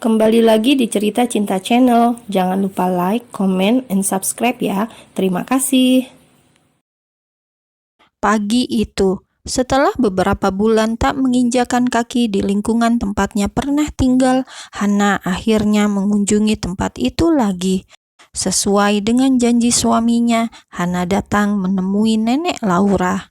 Kembali lagi di Cerita Cinta Channel. Jangan lupa like, comment, and subscribe ya. Terima kasih. Pagi itu, setelah beberapa bulan tak menginjakan kaki di lingkungan tempatnya pernah tinggal, Hana akhirnya mengunjungi tempat itu lagi. Sesuai dengan janji suaminya, Hana datang menemui nenek Laura.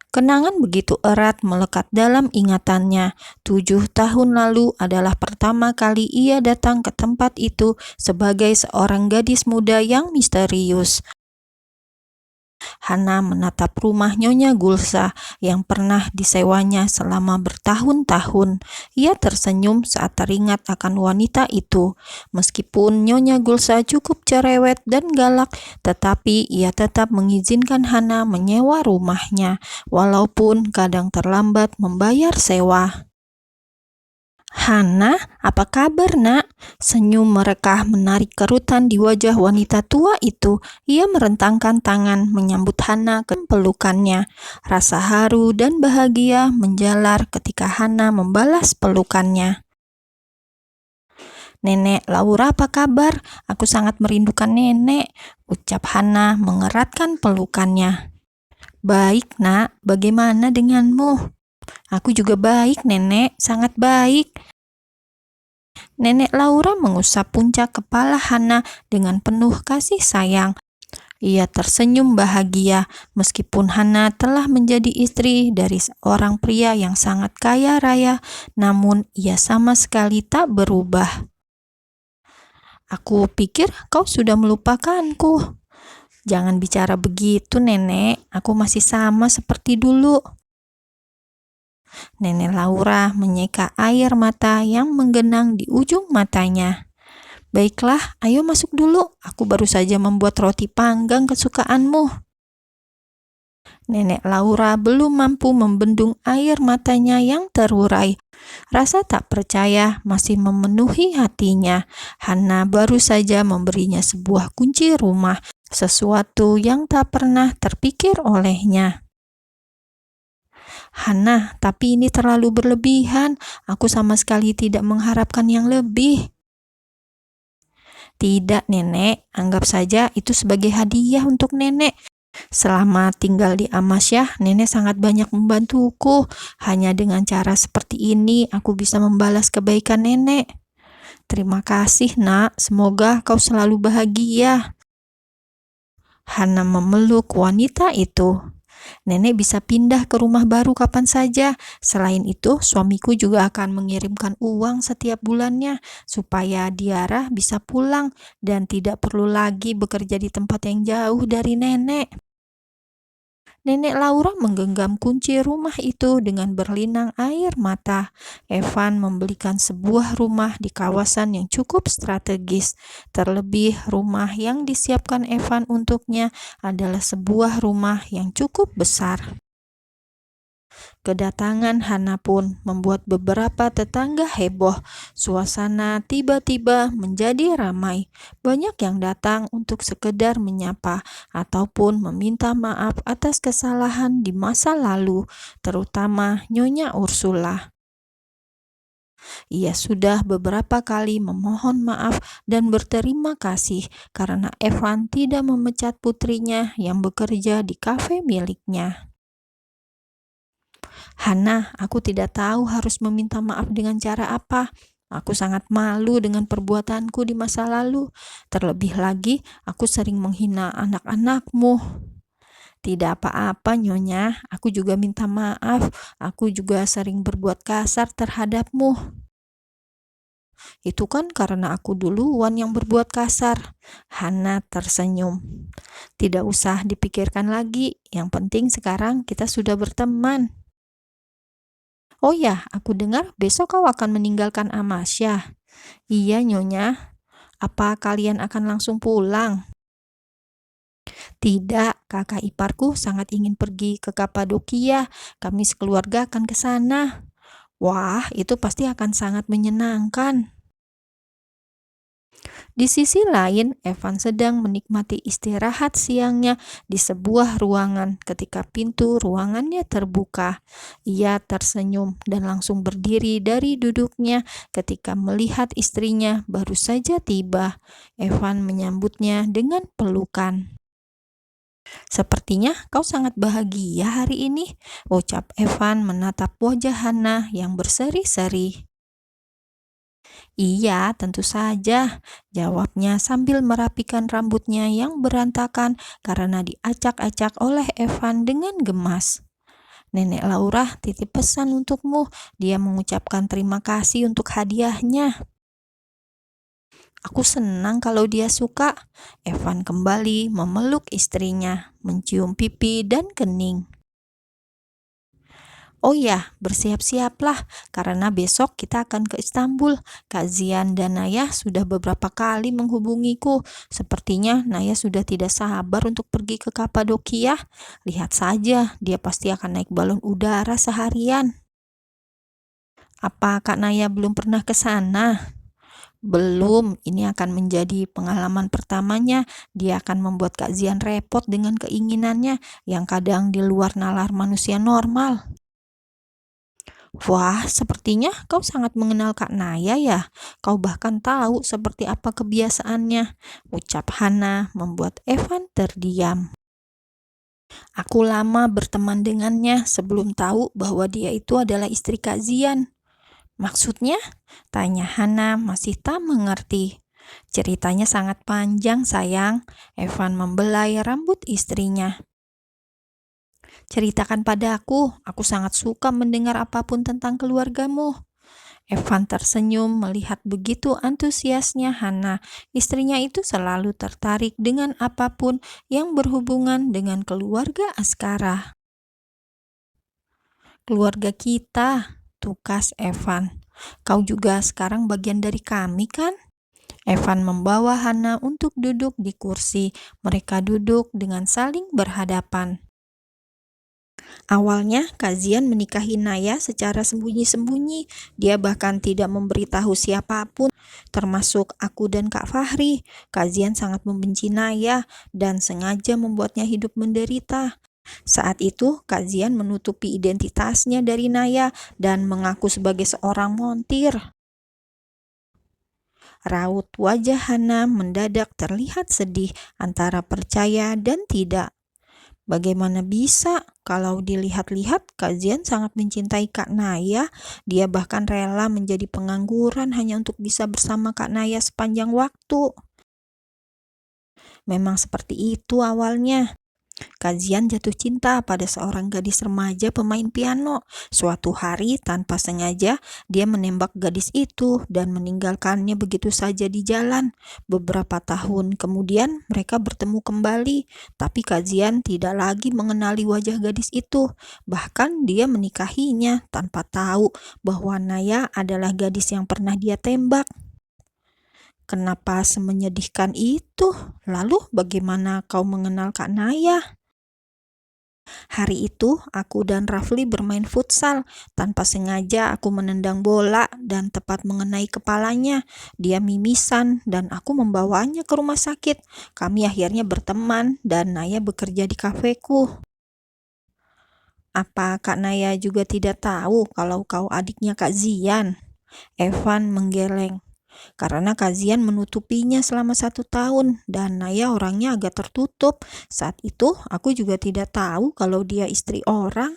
Kenangan begitu erat melekat dalam ingatannya. 7 tahun lalu adalah pertama kali ia datang ke tempat itu sebagai seorang gadis muda yang misterius. Hana menatap rumah Nyonya Gulsa yang pernah disewanya selama bertahun-tahun. Ia tersenyum saat teringat akan wanita itu. Meskipun Nyonya Gulsa cukup cerewet dan galak, tetapi ia tetap mengizinkan Hana menyewa rumahnya, walaupun kadang terlambat membayar sewa. "Hana, apa kabar, Nak?" Senyum merekah menarik kerutan di wajah wanita tua itu. Ia merentangkan tangan menyambut Hana ke pelukannya. Rasa haru dan bahagia menjalar ketika Hana membalas pelukannya. "Nenek Laura, apa kabar? Aku sangat merindukan nenek," ucap Hana mengeratkan pelukannya. "Baik, Nak. Bagaimana denganmu?" "Aku juga baik, Nenek. Sangat baik." Nenek Laura mengusap puncak kepala Hana dengan penuh kasih sayang. Ia tersenyum bahagia meskipun Hana telah menjadi istri dari seorang pria yang sangat kaya raya, namun ia sama sekali tak berubah. "Aku pikir kau sudah melupakanku." "Jangan bicara begitu, Nenek. Aku masih sama seperti dulu." Nenek Laura menyeka air mata yang menggenang di ujung matanya. "Baiklah, ayo masuk dulu. Aku baru saja membuat roti panggang kesukaanmu." Nenek Laura belum mampu membendung air matanya yang terurai. Rasa tak percaya masih memenuhi hatinya. Hana baru saja memberinya sebuah kunci rumah, sesuatu yang tak pernah terpikir olehnya. "Hana, tapi ini terlalu berlebihan. Aku sama sekali tidak mengharapkan yang lebih." "Tidak, Nenek. Anggap saja itu sebagai hadiah untuk Nenek. Selama tinggal di Amasyah, Nenek sangat banyak membantuku. Hanya dengan cara seperti ini, aku bisa membalas kebaikan Nenek." "Terima kasih, Nak. Semoga kau selalu bahagia." Hana memeluk wanita itu. "Nenek bisa pindah ke rumah baru kapan saja. Selain itu, suamiku juga akan mengirimkan uang setiap bulannya supaya Diarah bisa pulang dan tidak perlu lagi bekerja di tempat yang jauh dari Nenek." Nenek Laura menggenggam kunci rumah itu dengan berlinang air mata. Evan membelikan sebuah rumah di kawasan yang cukup strategis. Terlebih, rumah yang disiapkan Evan untuknya adalah sebuah rumah yang cukup besar. Kedatangan Hana pun membuat beberapa tetangga heboh. Suasana tiba-tiba menjadi ramai. Banyak yang datang untuk sekedar menyapa ataupun meminta maaf atas kesalahan di masa lalu, terutama Nyonya Ursula. Ia sudah beberapa kali memohon maaf dan berterima kasih karena Evan tidak memecat putrinya yang bekerja di kafe miliknya. "Hana, aku tidak tahu harus meminta maaf dengan cara apa. Aku sangat malu dengan perbuatanku di masa lalu. Terlebih lagi, aku sering menghina anak-anakmu." "Tidak apa-apa, Nyonya. Aku juga minta maaf. Aku juga sering berbuat kasar terhadapmu." "Itu kan karena aku duluan yang berbuat kasar." Hana tersenyum. "Tidak usah dipikirkan lagi. Yang penting sekarang kita sudah berteman." "Oh ya, aku dengar besok kau akan meninggalkan Amasyah." "Iya, Nyonya." "Apa kalian akan langsung pulang?" "Tidak, kakak iparku sangat ingin pergi ke Kapadokia. Kami sekeluarga akan ke sana." "Wah, itu pasti akan sangat menyenangkan." Di sisi lain, Evan sedang menikmati istirahat siangnya di sebuah ruangan ketika pintu ruangannya terbuka. Ia tersenyum dan langsung berdiri dari duduknya ketika melihat istrinya baru saja tiba. Evan menyambutnya dengan pelukan. "Sepertinya kau sangat bahagia hari ini," ucap Evan menatap wajah Hana yang berseri-seri. "Iya, tentu saja," jawabnya sambil merapikan rambutnya yang berantakan karena diacak-acak oleh Evan dengan gemas. "Nenek Laura titip pesan untukmu. Dia mengucapkan terima kasih untuk hadiahnya." "Aku senang kalau dia suka." Evan kembali memeluk istrinya, mencium pipi dan kening. "Oh ya, bersiap-siaplah karena besok kita akan ke Istanbul. Kak Zian dan Naya sudah beberapa kali menghubungiku. Sepertinya Naya sudah tidak sabar untuk pergi ke Kapadokia. Lihat saja, dia pasti akan naik balon udara seharian." "Apa Kak Naya belum pernah ke sana?" "Belum, ini akan menjadi pengalaman pertamanya. Dia akan membuat Kak Zian repot dengan keinginannya yang kadang di luar nalar manusia normal." "Wah, sepertinya kau sangat mengenal Kak Naya ya. Kau bahkan tahu seperti apa kebiasaannya," ucap Hana membuat Evan terdiam. "Aku lama berteman dengannya sebelum tahu bahwa dia itu adalah istri Kak Zian." "Maksudnya?" tanya Hana masih tak mengerti. "Ceritanya sangat panjang, sayang." Evan membelai rambut istrinya. "Ceritakan padaku, aku sangat suka mendengar apapun tentang keluargamu." Evan tersenyum melihat begitu antusiasnya Hana. Istrinya itu selalu tertarik dengan apapun yang berhubungan dengan keluarga Askara. "Keluarga kita," tukas Evan. "Kau juga sekarang bagian dari kami, kan?" Evan membawa Hana untuk duduk di kursi. Mereka duduk dengan saling berhadapan. Awalnya, Kak Zian menikahi Naya secara sembunyi-sembunyi. Dia bahkan tidak memberitahu siapapun, termasuk aku dan Kak Fahri. Kak Zian sangat membenci Naya dan sengaja membuatnya hidup menderita. Saat itu, Kak Zian menutupi identitasnya dari Naya dan mengaku sebagai seorang montir. Raut wajah Hana mendadak terlihat sedih antara percaya dan tidak. Bagaimana bisa? Kalau dilihat-lihat, Kak Zian sangat mencintai Kak Naya. Dia bahkan rela menjadi pengangguran hanya untuk bisa bersama Kak Naya sepanjang waktu. Memang seperti itu awalnya. Kak Zian jatuh cinta pada seorang gadis remaja pemain piano. Suatu hari, tanpa sengaja, dia menembak gadis itu dan meninggalkannya begitu saja di jalan. Beberapa tahun kemudian, mereka bertemu kembali, tapi Kak Zian tidak lagi mengenali wajah gadis itu. Bahkan dia menikahinya tanpa tahu bahwa Naya adalah gadis yang pernah dia tembak. Kenapa semenyedihkan itu? Lalu bagaimana kau mengenal Kak Naya? Hari itu, aku dan Rafli bermain futsal. Tanpa sengaja, aku menendang bola dan tepat mengenai kepalanya. Dia mimisan dan aku membawanya ke rumah sakit. Kami akhirnya berteman dan Naya bekerja di kafeku. "Apa Kak Naya juga tidak tahu kalau kau adiknya Kak Zian?" Evan menggeleng. "Karena Kak Zian menutupinya selama 1 tahun dan Naya orangnya agak tertutup. Saat itu aku juga tidak tahu kalau dia istri orang."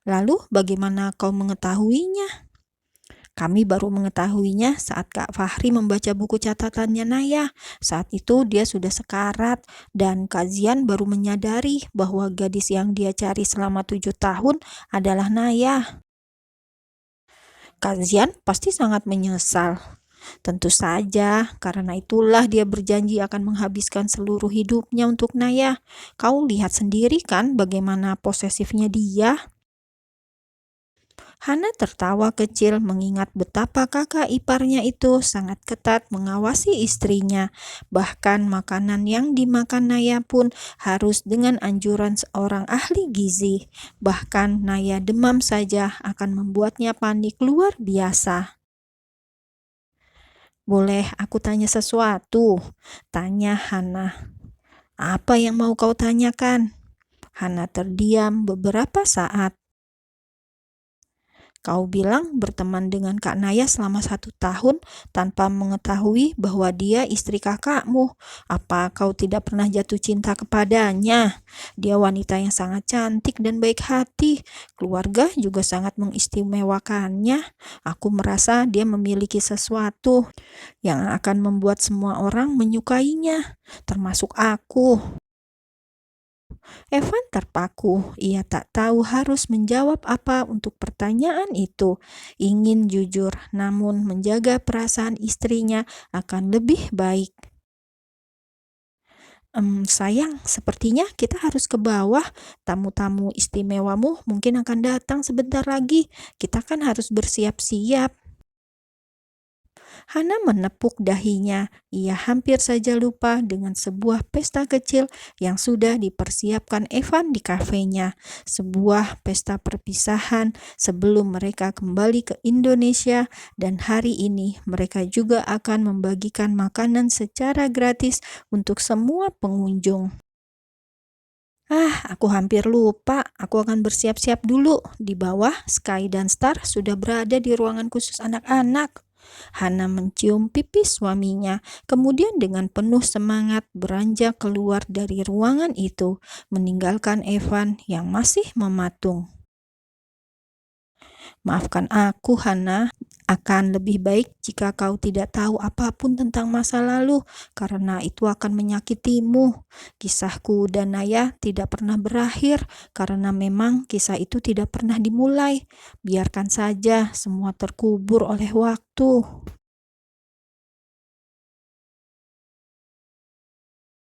"Lalu bagaimana kau mengetahuinya?" "Kami baru mengetahuinya saat Kak Fahri membaca buku catatannya Naya. Saat itu dia sudah sekarat dan Kak Zian baru menyadari bahwa gadis yang dia cari selama 7 tahun adalah Naya." "Kak Zian pasti sangat menyesal." "Tentu saja, karena itulah dia berjanji akan menghabiskan seluruh hidupnya untuk Naya. Kau lihat sendiri kan bagaimana posesifnya dia." Hana tertawa kecil mengingat betapa kakak iparnya itu sangat ketat mengawasi istrinya. Bahkan makanan yang dimakan Naya pun harus dengan anjuran seorang ahli gizi. Bahkan Naya demam saja akan membuatnya panik luar biasa. Boleh aku tanya sesuatu? Tanya Hana. Apa yang mau kau tanyakan? Hana terdiam beberapa saat. Kau bilang berteman dengan Kak Naya selama 1 tahun tanpa mengetahui bahwa dia istri kakakmu. Apa kau tidak pernah jatuh cinta kepadanya? Dia wanita yang sangat cantik dan baik hati. Keluarga juga sangat mengistimewakannya. Aku merasa dia memiliki sesuatu yang akan membuat semua orang menyukainya, termasuk aku. Evan terpaku. Ia tak tahu harus menjawab apa untuk pertanyaan itu. Ingin jujur, namun menjaga perasaan istrinya akan lebih baik. Sayang, sepertinya kita harus ke bawah. Tamu-tamu istimewamu mungkin akan datang sebentar lagi. Kita kan harus bersiap-siap. Hana menepuk dahinya. Ia hampir saja lupa dengan sebuah pesta kecil yang sudah dipersiapkan Evan di kafenya. Sebuah pesta perpisahan sebelum mereka kembali ke Indonesia, dan hari ini mereka juga akan membagikan makanan secara gratis untuk semua pengunjung. Aku hampir lupa. Aku akan bersiap-siap dulu. Di bawah, Sky dan Star sudah berada di ruangan khusus anak-anak. Hana mencium pipi suaminya, kemudian dengan penuh semangat beranjak keluar dari ruangan itu, meninggalkan Evan yang masih mematung. Maafkan aku, Hana. Akan lebih baik jika kau tidak tahu apapun tentang masa lalu, karena itu akan menyakitimu. Kisahku dan Naya tidak pernah berakhir, karena memang kisah itu tidak pernah dimulai. Biarkan saja semua terkubur oleh waktu.